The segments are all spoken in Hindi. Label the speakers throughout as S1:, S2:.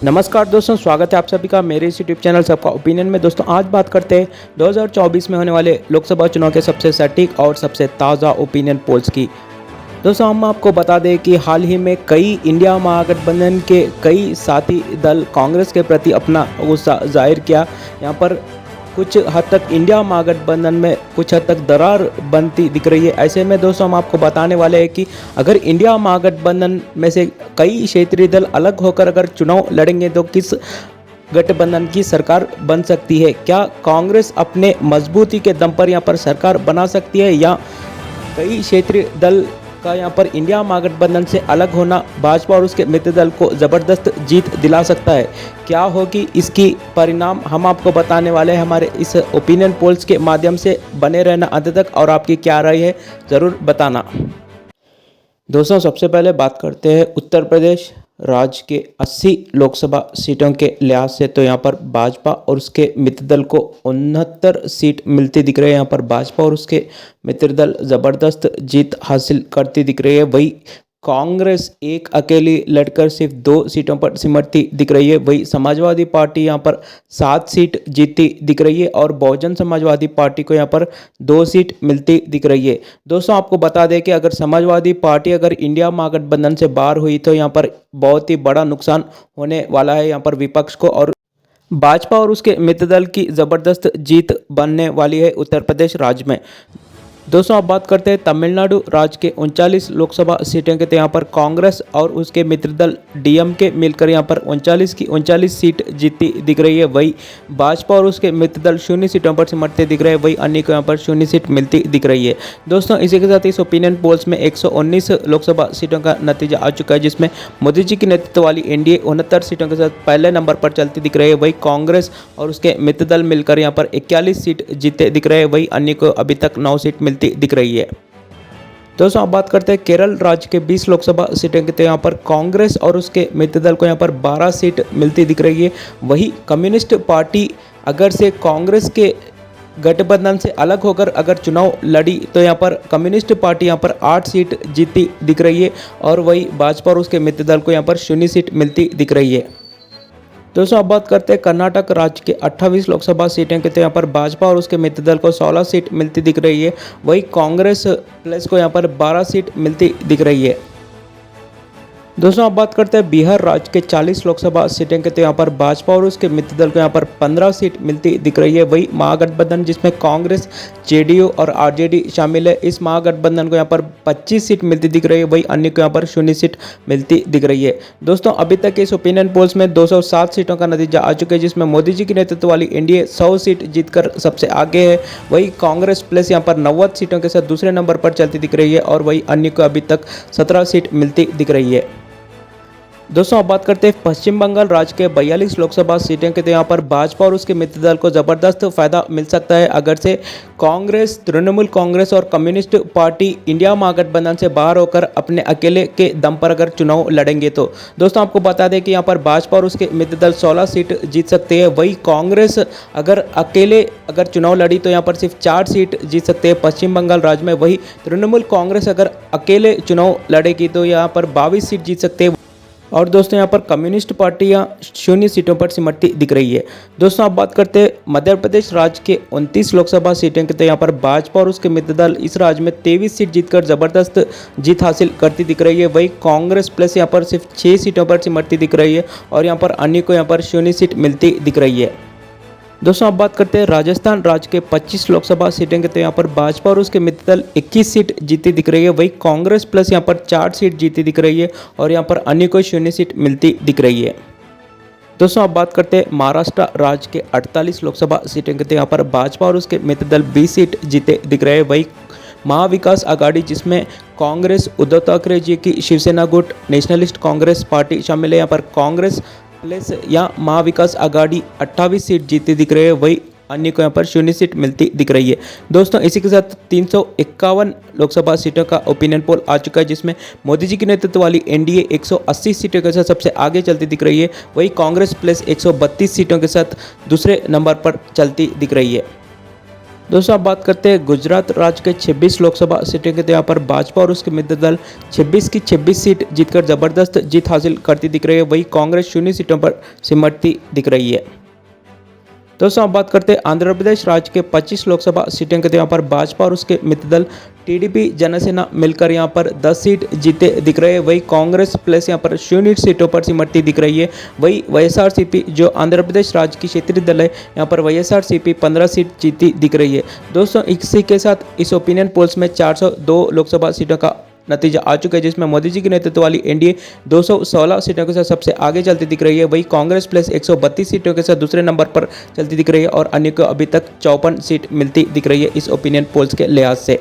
S1: नमस्कार दोस्तों, स्वागत है आप सभी का मेरे इस यूट्यूब चैनल सबका ओपिनियन में। दोस्तों आज बात करते हैं 2024 में होने वाले लोकसभा चुनाव के सबसे सटीक और सबसे ताज़ा ओपिनियन पोल्स की। दोस्तों हम आपको बता दें कि हाल ही में कई इंडिया महागठबंधन के कई साथी दल कांग्रेस के प्रति अपना गुस्सा जाहिर किया। यहाँ पर कुछ हद तक इंडिया महागठबंधन में कुछ हद तक दरार बनती दिख रही है। ऐसे में दोस्तों हम आपको बताने वाले हैं कि अगर इंडिया महागठबंधन में से कई क्षेत्रीय दल अलग होकर अगर चुनाव लड़ेंगे तो किस गठबंधन की सरकार बन सकती है। क्या कांग्रेस अपने मजबूती के दम पर यहाँ पर सरकार बना सकती है या कई क्षेत्रीय दल का यहाँ पर इंडिया महागठबंधन से अलग होना भाजपा और उसके मित्र दल को ज़बरदस्त जीत दिला सकता है। क्या होगी इसकी परिणाम हम आपको बताने वाले हैं हमारे इस ओपिनियन पोल्स के माध्यम से। बने रहना अंत तक और आपकी क्या राय है ज़रूर बताना। दोस्तों सबसे पहले बात करते हैं उत्तर प्रदेश राज्य के 80 लोकसभा सीटों के लिहाज से। तो यहाँ पर भाजपा और उसके मित्र दल को 69 सीट मिलती दिख रही है। यहाँ पर भाजपा और उसके मित्र दल ज़बरदस्त जीत हासिल करती दिख रही है। वही कांग्रेस एक अकेली लड़कर सिर्फ 2 सीटों पर सिमटती दिख रही है। वही समाजवादी पार्टी यहाँ पर 7 सीट जीतती दिख रही है और बहुजन समाजवादी पार्टी को यहाँ पर 2 सीट मिलती दिख रही है। दोस्तों आपको बता दें कि अगर समाजवादी पार्टी अगर इंडिया महागठबंधन से बाहर हुई तो यहाँ पर बहुत ही बड़ा नुकसान होने वाला है यहाँ पर विपक्ष को, और भाजपा और उसके मित्र दल की ज़बरदस्त जीत बनने वाली है उत्तर प्रदेश राज्य में। दोस्तों अब बात करते हैं तमिलनाडु राज्य के 39 लोकसभा सीटें के। तो यहाँ पर कांग्रेस और उसके मित्र दल डीएमके मिलकर यहाँ पर 39 की 39 सीट जीतती दिख रही है। वही भाजपा और उसके मित्र दल 0 सीटों पर सिमटते दिख रहे हैं। वही अन्य को यहाँ पर 0 सीट मिलती दिख रही है। दोस्तों इसी के साथ इस ओपिनियन पोल्स में 119 लोकसभा सीटों का नतीजा आ चुका है, जिसमें मोदी जी की नेतृत्व वाली एनडीए 69 सीटों के साथ पहले नंबर पर चलती दिख रही है। वही कांग्रेस और उसके मित्र दल मिलकर यहाँ पर 41 सीट जीते दिख रहे हैं। वही अन्य को अभी तक 9 सीट मिलती दिख रही है। दोस्तों अब बात करते हैं केरल राज्य के 20 लोकसभा सीटें के। तो यहाँ पर कांग्रेस और उसके मित्र दल को यहाँ पर 12 सीट मिलती दिख रही है। वही कम्युनिस्ट पार्टी अगर से कांग्रेस के गठबंधन से अलग होकर अगर चुनाव लड़ी तो यहाँ पर कम्युनिस्ट पार्टी यहाँ पर 8 सीट जीतती दिख रही है और वही भाजपा और उसके मित्र दल को यहाँ पर 0 सीट मिलती दिख रही है। दोस्तों अब बात करते हैं कर्नाटक राज्य के 28 लोकसभा सीटें के। तो यहाँ पर भाजपा और उसके मित्र दल को 16 सीट मिलती दिख रही है। वही कांग्रेस प्लस को यहाँ पर 12 सीट मिलती दिख रही है। दोस्तों अब बात करते हैं बिहार राज्य के 40 लोकसभा सीटें के। तो यहाँ पर भाजपा और उसके मित्र दल को यहाँ पर 15 सीट मिलती दिख रही है। वही महागठबंधन जिसमें कांग्रेस, जेडीयू और आरजेडी शामिल है, इस महागठबंधन को यहाँ पर 25 सीट मिलती दिख रही है। वही अन्य को यहाँ पर 0 सीट मिलती दिख रही है। दोस्तों अभी तक इस ओपिनियन पोल्स में 207 सीटों का नतीजा आ चुका है, जिसमें मोदी जी की नेतृत्व वाली एनडीए 100 सीट जीतकर सबसे आगे है। वही कांग्रेस प्लस यहाँ पर 90 सीटों के साथ दूसरे नंबर पर चलती दिख रही है और वही अन्य को अभी तक 17 सीट मिलती दिख रही है। दोस्तों अब बात करते हैं पश्चिम बंगाल राज्य के 42 लोकसभा सीटें के। तो यहाँ पर भाजपा और उसके मित्र दल को ज़बरदस्त फायदा मिल सकता है अगर से कांग्रेस, तृणमूल कांग्रेस और कम्युनिस्ट पार्टी इंडिया महागठबंधन से बाहर होकर अपने अकेले के दम पर अगर चुनाव लड़ेंगे तो। दोस्तों आपको बता दें कि यहाँ पर भाजपा और उसके मित्र दल 16 सीट जीत सकते हैं। वही कांग्रेस अगर अकेले अगर चुनाव लड़ी तो यहाँ पर सिर्फ 4 सीट जीत सकते हैं पश्चिम बंगाल राज्य में। वही तृणमूल कांग्रेस अगर अकेले चुनाव लड़ेगी तो यहाँ पर 22 सीट जीत सकते हैं। और दोस्तों यहाँ पर कम्युनिस्ट पार्टियाँ 0 सीटों पर सिमटती दिख रही है। दोस्तों आप बात करते हैं मध्य प्रदेश राज्य के 29 लोकसभा सीटें के। तो यहाँ पर भाजपा और उसके मित्र दल इस राज्य में 23 सीट जीतकर ज़बरदस्त जीत हासिल करती दिख रही है। वही कांग्रेस प्लस यहाँ पर सिर्फ 6 सीटों पर सिमटती दिख रही है और यहाँ पर अन्य को यहाँ पर 0 सीट मिलती दिख रही है। दोस्तों अब बात करते हैं राजस्थान राज्य के 25 लोकसभा सीटें के। तो यहाँ पर भाजपा और उसके मित्र दल 21 सीट जीती दिख रही है। वही कांग्रेस प्लस यहाँ पर 4 सीट जीती दिख रही है और यहाँ पर अन्य को 0 सीट मिलती दिख रही है। दोस्तों अब बात करते हैं महाराष्ट्र राज्य के 48 लोकसभा सीटें के। तो यहाँ पर भाजपा और उसके मित्र दल 20 सीट जीते दिख रहे हैं। वही महाविकास आघाड़ी जिसमें कांग्रेस, उद्धव ठाकरे जी की शिवसेना गुट, नेशनलिस्ट कांग्रेस पार्टी शामिल है, यहाँ पर कांग्रेस प्लस या महाविकास आघाड़ी 28 सीट जीती दिख रही है। वही अन्य को यहाँ पर 0 सीट मिलती दिख रही है। दोस्तों इसी के साथ 351 लोकसभा सीटों का ओपिनियन पोल आ चुका है, जिसमें मोदी जी की नेतृत्व वाली एनडीए 180 सीटों के साथ सबसे आगे चलती दिख रही है। वही कांग्रेस प्लस 132 सीटों के साथ दूसरे नंबर पर चलती दिख रही है। दोस्तों आप बात करते हैं गुजरात राज्य के 26 लोकसभा सीटें के, तो यहाँ पर भाजपा और उसके मित्र दल 26 की 26 सीट जीतकर जबरदस्त जीत हासिल करती दिख रही है। वही कांग्रेस 0 सीटों पर सिमटती दिख रही है। दोस्तों आप बात करते हैं आंध्र प्रदेश राज्य के 25 लोकसभा सीटें के, तो यहाँ पर भाजपा और उसके मित्र दल टीडीपी जनसेना मिलकर यहाँ पर 10 सीट जीते दिख रहे हैं। वही कांग्रेस प्लस यहाँ पर 0 सीटों पर सिमटती दिख रही है। वही वाईएसआरसीपी जो आंध्र प्रदेश राज्य की क्षेत्रीय दल है, यहाँ पर वाईएसआरसीपी 15 सीट जीती दिख रही है। दोस्तों इसी के साथ इस ओपिनियन पोल्स में 402 लोकसभा सीटों का नतीजा आ चुका है, जिसमें मोदी जी के नेतृत्व वाली एनडीए 216 सीटों के साथ सबसे आगे चलती दिख रही है। वही कांग्रेस प्लस 132 सीटों के साथ दूसरे नंबर पर चलती दिख रही है और अन्य को अभी तक 54 सीट मिलती दिख रही है इस ओपिनियन पोल्स के लिहाज से।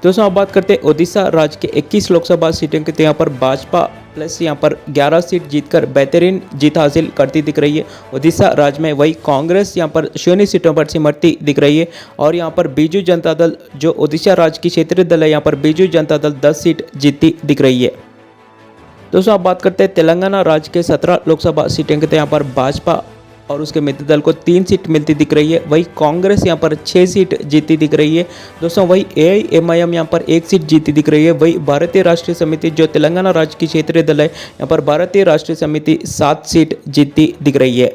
S1: दोस्तों आप बात करते हैं ओडिशा राज्य के 21 लोकसभा सीटों के, तो यहाँ पर भाजपा प्लस यहाँ पर 11 सीट जीतकर बेहतरीन जीत हासिल करती दिख रही है ओडिशा राज्य में। वही कांग्रेस यहाँ पर 0 सीटों पर सिमटती दिख रही है और यहाँ पर बीजू जनता दल जो ओडिशा राज्य की क्षेत्रीय दल है, यहाँ पर बीजू जनता दल 10 सीट जीतती दिख रही है। दोस्तों आप बात करते हैं तेलंगाना राज्य के 17 लोकसभा सीटें के, तो यहाँ पर भाजपा और उसके मित्र दल को 3 सीट मिलती दिख रही है। वही कांग्रेस यहाँ पर 6 सीट जीती दिख रही है। दोस्तों वही एआईएमआईएम यहाँ पर 1 सीट जीती दिख रही है। वही भारतीय राष्ट्रीय समिति जो तेलंगाना राज्य की क्षेत्रीय दल है, यहाँ पर भारतीय राष्ट्रीय समिति 7 सीट जीती दिख रही है।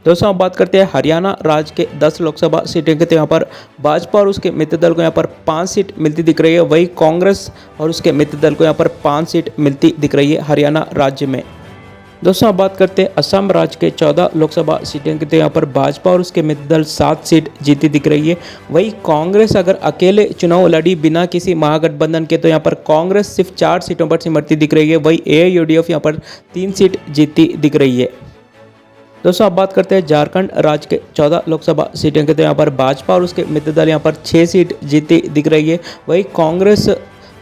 S1: दोस्तों आप बात करते हैं हरियाणा राज्य के 10 लोकसभा सीटें के, तो यहाँ पर भाजपा और उसके मित्र दल को यहाँ पर 5 सीट मिलती दिख रही है। वही कांग्रेस और उसके मित्र दल को यहाँ पर 5 सीट मिलती दिख रही है हरियाणा राज्य में। दोस्तों अब बात करते हैं असम राज्य के 14 लोकसभा सीटें के, तो यहाँ पर भाजपा और उसके मित्र दल 7 सीट जीती दिख रही है। वही कांग्रेस अगर अकेले चुनाव लड़ी बिना किसी महागठबंधन के, तो यहाँ पर कांग्रेस सिर्फ 4 सीटों पर सिमटती दिख रही है। वही एआईयूडीएफ यहाँ पर 3 सीट जीतती दिख रही है। दोस्तों अब बात करते हैं झारखंड राज्य के 14 लोकसभा सीटें के, तो यहाँ पर भाजपा और उसके मित्र दल यहाँ पर 6 सीट जीती दिख रही है। वही कांग्रेस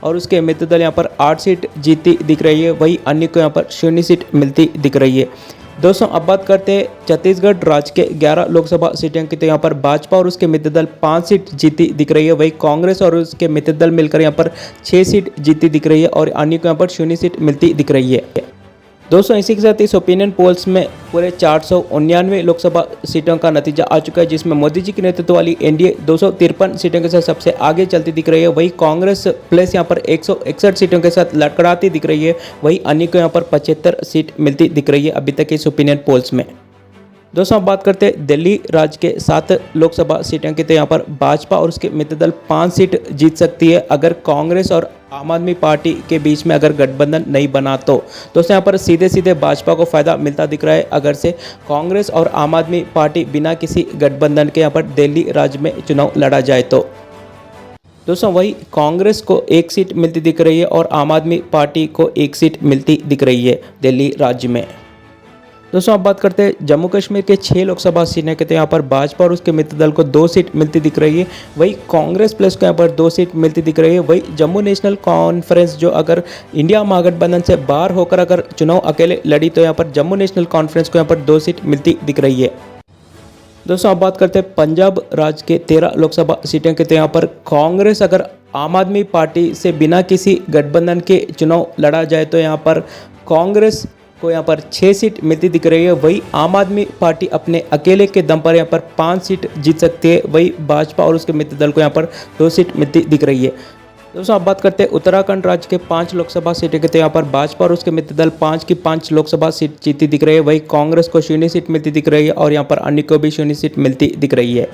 S1: और उसके मित्र दल यहाँ पर 8 सीट जीती दिख रही है। वही अन्य को यहाँ पर 0 सीट मिलती दिख रही है। दोस्तों अब बात करते हैं छत्तीसगढ़ राज्य के 11 लोकसभा सीटें की, तो यहाँ पर भाजपा और उसके मित्र दल 5 सीट जीती दिख रही है। वही कांग्रेस और उसके मित्र दल मिलकर यहाँ पर 6 सीट जीती दिख रही है और अन्य को यहाँ पर 0 सीट मिलती दिख रही है। दोस्तों इसी के साथ इस ओपिनियन पोल्स में पूरे 499 लोकसभा सीटों का नतीजा आ चुका है, जिसमें मोदी जी के नेतृत्व वाली एनडीए 253 सीटों के साथ सबसे आगे चलती दिख रही है। वही कांग्रेस प्लस यहाँ पर 161 सीटों के साथ लड़खड़ाती दिख रही है। वही अन्य को यहाँ पर 75 सीट मिलती दिख रही है अभी तक इस ओपिनियन पोल्स में। दोस्तों अब बात करते हैं दिल्ली राज्य के 7 लोकसभा सीटें की, तो यहाँ पर भाजपा और उसके मित्र दल 5 सीट जीत सकती है अगर कांग्रेस और आम आदमी पार्टी के बीच में अगर गठबंधन नहीं बना तो। दोस्तों यहाँ पर सीधे सीधे भाजपा को फायदा मिलता दिख रहा है अगर से कांग्रेस और आम आदमी पार्टी बिना किसी गठबंधन के यहाँ पर दिल्ली राज्य में चुनाव लड़ा जाए तो। दोस्तों वही कांग्रेस को 1 सीट मिलती दिख रही है और आम आदमी पार्टी को 1 सीट मिलती दिख रही है दिल्ली राज्य में। दोस्तों आप बात करते हैं जम्मू कश्मीर के 6 लोकसभा सीटें के, तो यहाँ पर भाजपा और उसके मित्र दल को 2 सीट मिलती दिख रही है। वही कांग्रेस प्लस को यहाँ पर 2 सीट मिलती दिख रही है। वही जम्मू नेशनल कॉन्फ्रेंस जो अगर इंडिया महागठबंधन से बाहर होकर अगर चुनाव अकेले लड़ी, तो यहाँ पर जम्मू नेशनल कॉन्फ्रेंस को यहाँ पर 2 सीट मिलती दिख रही है। दोस्तों आप बात करते हैं पंजाब राज्य के 13 लोकसभा सीटें के, तो यहाँ पर कांग्रेस अगर आम आदमी पार्टी से बिना किसी गठबंधन के चुनाव लड़ा जाए तो यहाँ पर कांग्रेस को यहाँ पर 6 सीट मिलती दिख रही है। वही आम आदमी पार्टी अपने अकेले के दम पर यहाँ पर 5 सीट जीत सकती है। वही भाजपा और उसके मित्र दल को यहाँ पर 2 सीट मिलती दिख रही है। दोस्तों आप बात करते हैं उत्तराखंड राज्य के 5 लोकसभा सीटें के, तो यहाँ पर भाजपा और उसके मित्र दल 5 की 5 लोकसभा सीट जीती दिख रही है। वही कांग्रेस को 0 सीट मिलती दिख रही है और यहाँ पर अन्य को भी 0 सीट मिलती दिख रही है।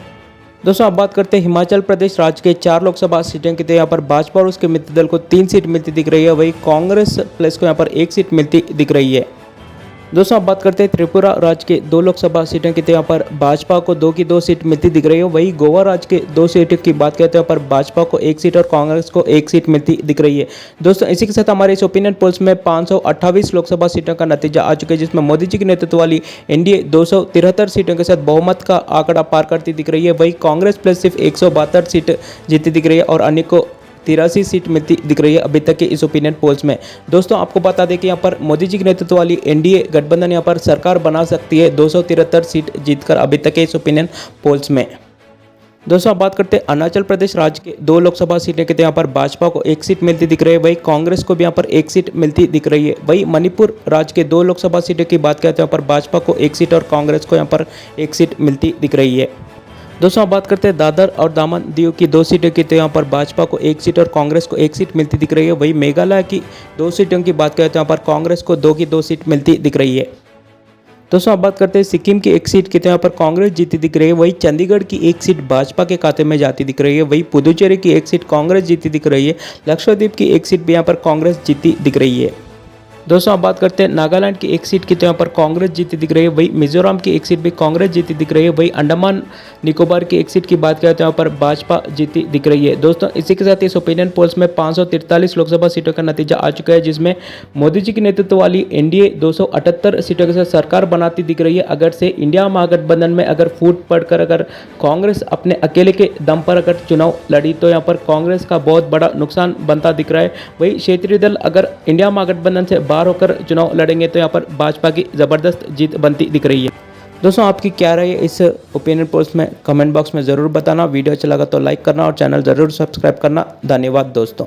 S1: दोस्तों आप बात करते हैं हिमाचल प्रदेश राज्य के 4 लोकसभा सीटें की, तो यहाँ पर भाजपा और उसके मित्र दल को 3 सीट मिलती दिख रही है। वही कांग्रेस प्लस को यहाँ पर 1 सीट मिलती दिख रही है। दोस्तों आप बात करते हैं त्रिपुरा राज्य के 2 लोकसभा सीटें की, तो यहाँ पर भाजपा को 2 की 2 सीट मिलती दिख रही है। वही गोवा राज्य के 2 सीटों की बात करते हैं, यहाँ पर भाजपा को 1 सीट और कांग्रेस को 1 सीट मिलती दिख रही है। दोस्तों इसी के साथ हमारे इस ओपिनियन पोल्स में 528 लोकसभा सीटों का नतीजा आ चुका है, जिसमें मोदी जी के नेतृत्व वाली एनडीए 273 सीटों के साथ बहुमत का आंकड़ा पार करती दिख रही है। वही कांग्रेस प्लस सिर्फ 172 सीट जीती दिख रही है और अन्य को 83 सीट मिलती दिख रही है अभी तक के इस ओपिनियन पोल्स में। दोस्तों आपको बता दें कि यहाँ पर मोदी जी के नेतृत्व वाली एनडीए गठबंधन यहाँ पर सरकार बना सकती है 273 सीट जीतकर अभी तक के इस ओपिनियन पोल्स में। दोस्तों आप बात करते हैं अरुणाचल प्रदेश राज्य के 2 लोकसभा सीटें के, तो यहाँ पर भाजपा को 1 सीट मिलती दिख रही है। वही कांग्रेस को भी यहाँ पर 1 सीट मिलती दिख रही है। वही मणिपुर राज्य के 2 लोकसभा सीटों की बात करते हैं, यहाँ पर भाजपा को 1 सीट और कांग्रेस को यहाँ पर 1 सीट मिलती दिख रही है। दोस्तों अब बात करते हैं दादर और दामन दिव की 2 सीटों की। तो यहाँ पर भाजपा को 1 सीट और कांग्रेस को 1 सीट मिलती दिख रही है। वही मेघालय की 2 सीटों की बात करें तो यहाँ पर कांग्रेस को 2 की 2 सीट मिलती दिख रही है। दोस्तों अब बात करते हैं सिक्किम की 1 सीट की। तो यहाँ पर कांग्रेस जीती दिख रही है। वही चंडीगढ़ की 1 सीट भाजपा के खाते में जाती दिख रही है। वही पुदुचेरी की 1 सीट कांग्रेस जीती दिख रही है। लक्षद्वीप की 1 सीट भी यहाँ पर कांग्रेस जीती दिख रही है। दोस्तों अब बात करते हैं नागालैंड की 1 सीट की। तो यहाँ पर कांग्रेस जीती दिख रही है। वही मिजोरम की 1 सीट भी कांग्रेस जीती दिख रही है। वही अंडमान निकोबार की 1 सीट की बात करें तो यहाँ पर भाजपा जीती दिख रही है। दोस्तों इसी के साथ इस ओपिनियन पोल्स में 543 लोकसभा सीटों का नतीजा आ चुका है, जिसमें मोदी जी के नेतृत्व वाली एनडीए 278 सीटों के साथ सरकार बनाती दिख रही है। अगर से इंडिया महागठबंधन में अगर फूट पड़कर अगर कांग्रेस अपने अकेले के दम पर अगर चुनाव लड़ी तो यहाँ पर कांग्रेस का बहुत बड़ा नुकसान बनता दिख रहा है। वही क्षेत्रीय दल अगर इंडिया महागठबंधन से बाहर होकर चुनाव लड़ेंगे तो यहाँ पर भाजपा की जबरदस्त जीत बनती दिख रही है। दोस्तों आपकी क्या राय है इस ओपिनियन पोस्ट में कमेंट बॉक्स में ज़रूर बताना। वीडियो अच्छा लगा तो लाइक करना और चैनल ज़रूर सब्सक्राइब करना। धन्यवाद दोस्तों।